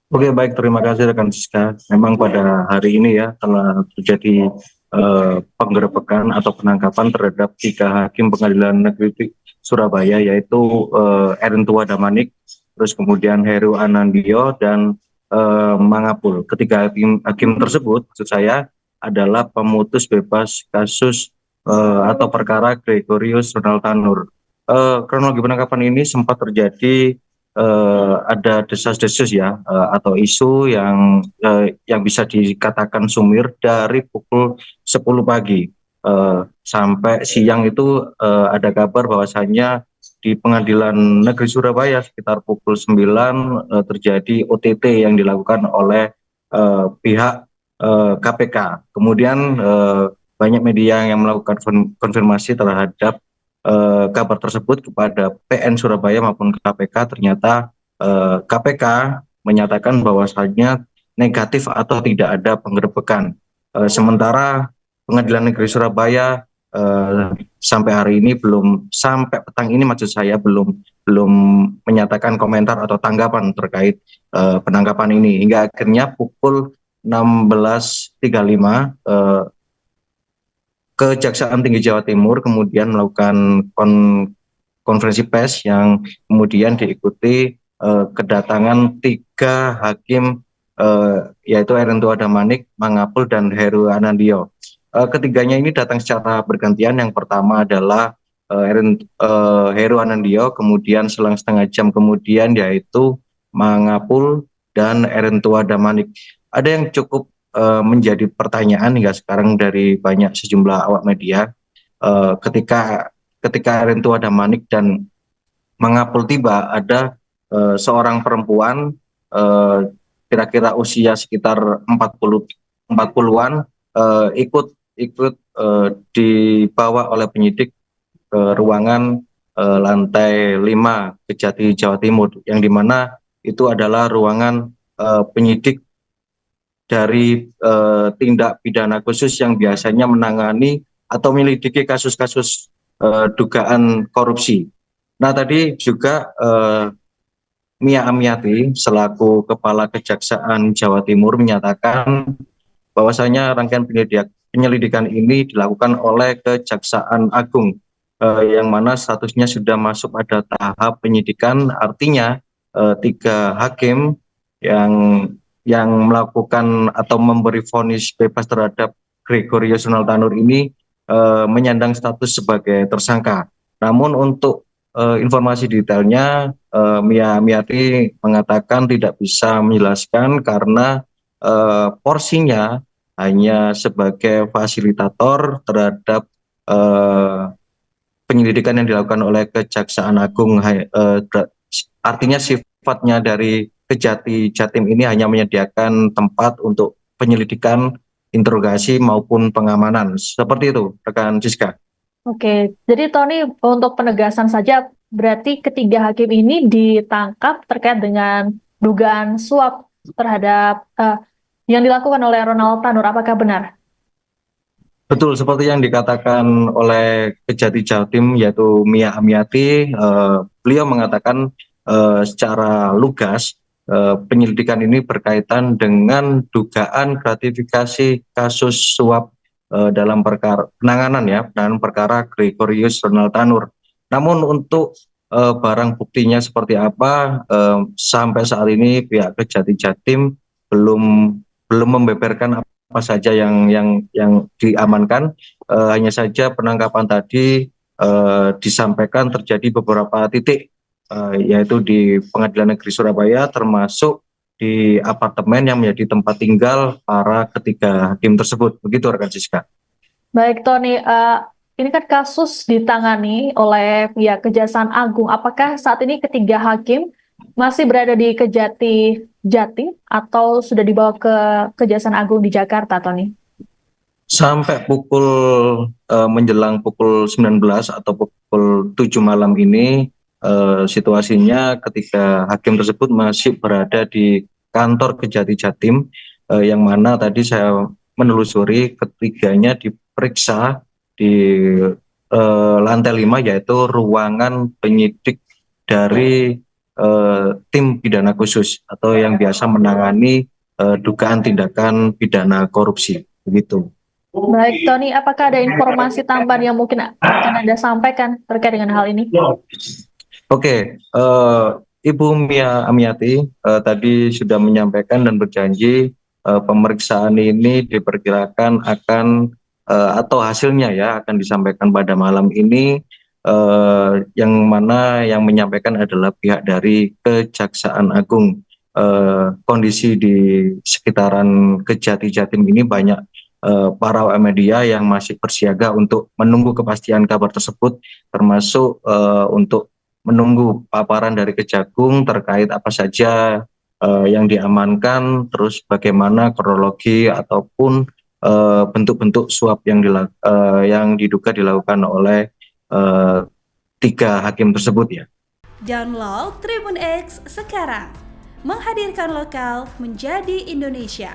Oke, baik. Terima kasih rekan Siska. Memang pada hari ini ya telah terjadi penggerebekan atau penangkapan terhadap 3 hakim Pengadilan Negeri Surabaya, yaitu Erntua Damanik, terus kemudian Heru Anandio dan Mangapul. Ketiga hakim tersebut, maksud saya, adalah pemutus bebas kasus atau perkara Gregorius Ronald Tanur. Kronologi penangkapan ini sempat terjadi ada desas-desus ya, atau isu yang bisa dikatakan sumir dari pukul 10 pagi sampai siang itu, ada kabar bahwasannya di Pengadilan Negeri Surabaya sekitar pukul 9 terjadi OTT yang dilakukan oleh pihak KPK. Kemudian banyak media yang melakukan konfirmasi terhadap kabar tersebut kepada PN Surabaya maupun KPK. Ternyata KPK menyatakan bahwasannya negatif atau tidak ada penggerbekan. Sementara Pengadilan Negeri Surabaya sampai hari ini sampai petang ini maksud saya belum menyatakan komentar atau tanggapan terkait penangkapan ini, hingga akhirnya pukul 16.35 Kejaksaan Tinggi Jawa Timur kemudian melakukan konferensi pers yang kemudian diikuti kedatangan 3 hakim, yaitu Erntua Damanik, Mangapul, dan Heru Anandio. Ketiganya ini datang secara bergantian. Yang pertama adalah Heru Anandio, kemudian selang setengah jam kemudian yaitu Mangapul dan Erntua Damanik. Ada yang cukup menjadi pertanyaan hingga sekarang dari banyak sejumlah awak media, ketika Erntua Damanik dan Mangapul tiba, ada seorang perempuan kira-kira usia sekitar 40-an, ikut dibawa oleh penyidik ke ruangan lantai 5 Kejati Jawa Timur, yang dimana itu adalah ruangan penyidik dari tindak pidana khusus yang biasanya menangani atau menyelidiki kasus-kasus dugaan korupsi. Nah, tadi juga Mia Amiati selaku Kepala Kejaksaan Jawa Timur menyatakan bahwasanya rangkaian penyelidikan ini dilakukan oleh Kejaksaan Agung, yang mana statusnya sudah masuk pada tahap penyidikan. Artinya 3 hakim yang melakukan atau memberi vonis bebas terhadap Gregorius Ronald Tanur ini menyandang status sebagai tersangka. Namun untuk informasi detailnya, Mia Amiati mengatakan tidak bisa menjelaskan karena porsinya hanya sebagai fasilitator terhadap penyelidikan yang dilakukan oleh Kejaksaan Agung. Artinya sifatnya dari Kejati Jatim ini hanya menyediakan tempat untuk penyelidikan, interogasi maupun pengamanan. Seperti itu, rekan Siska. Oke, jadi Tony, untuk penegasan saja, berarti ketiga hakim ini ditangkap terkait dengan dugaan suap terhadap yang dilakukan oleh Ronald Tanur. Apakah benar? Betul, seperti yang dikatakan oleh Kejati Jatim yaitu Mia Amiati, beliau mengatakan secara lugas penyelidikan ini berkaitan dengan dugaan gratifikasi kasus suap dalam penanganan perkara Gregorius Ronald Tanur. Namun untuk barang buktinya seperti apa, sampai saat ini pihak Kejati Jatim belum membeberkan apa saja yang diamankan. Hanya saja penangkapan tadi disampaikan terjadi beberapa titik, yaitu di Pengadilan Negeri Surabaya, termasuk di apartemen yang menjadi tempat tinggal para ketiga hakim tersebut. Begitu rekan Siska. Baik Tony, ini kan kasus ditangani oleh pihak Kejaksaan Agung. Apakah saat ini ketiga hakim masih berada di Kejati Jatim atau sudah dibawa ke Kejaksaan Agung di Jakarta, Tony? Sampai menjelang pukul 19 atau pukul 7 malam ini, situasinya ketika hakim tersebut masih berada di kantor Kejati Jatim, yang mana tadi saya menelusuri ketiganya diperiksa di lantai 5, yaitu ruangan penyidik dari tim pidana khusus atau yang biasa menangani dugaan tindakan pidana korupsi, begitu. Baik, Tony, apakah ada informasi tambahan yang mungkin akan Anda sampaikan terkait dengan hal ini? Oke, Ibu Mia Amiati tadi sudah menyampaikan dan berjanji pemeriksaan ini diperkirakan akan atau hasilnya ya akan disampaikan pada malam ini, yang mana yang menyampaikan adalah pihak dari Kejaksaan Agung. Kondisi di sekitaran Kejati Jatim ini banyak para awak media yang masih bersiaga untuk menunggu kepastian kabar tersebut, termasuk untuk menunggu paparan dari Kejagung terkait apa saja yang diamankan, terus bagaimana kronologi ataupun bentuk-bentuk suap yang diduga dilakukan oleh uh, 3 hakim tersebut ya. Download Tribun X sekarang, menghadirkan lokal menjadi Indonesia.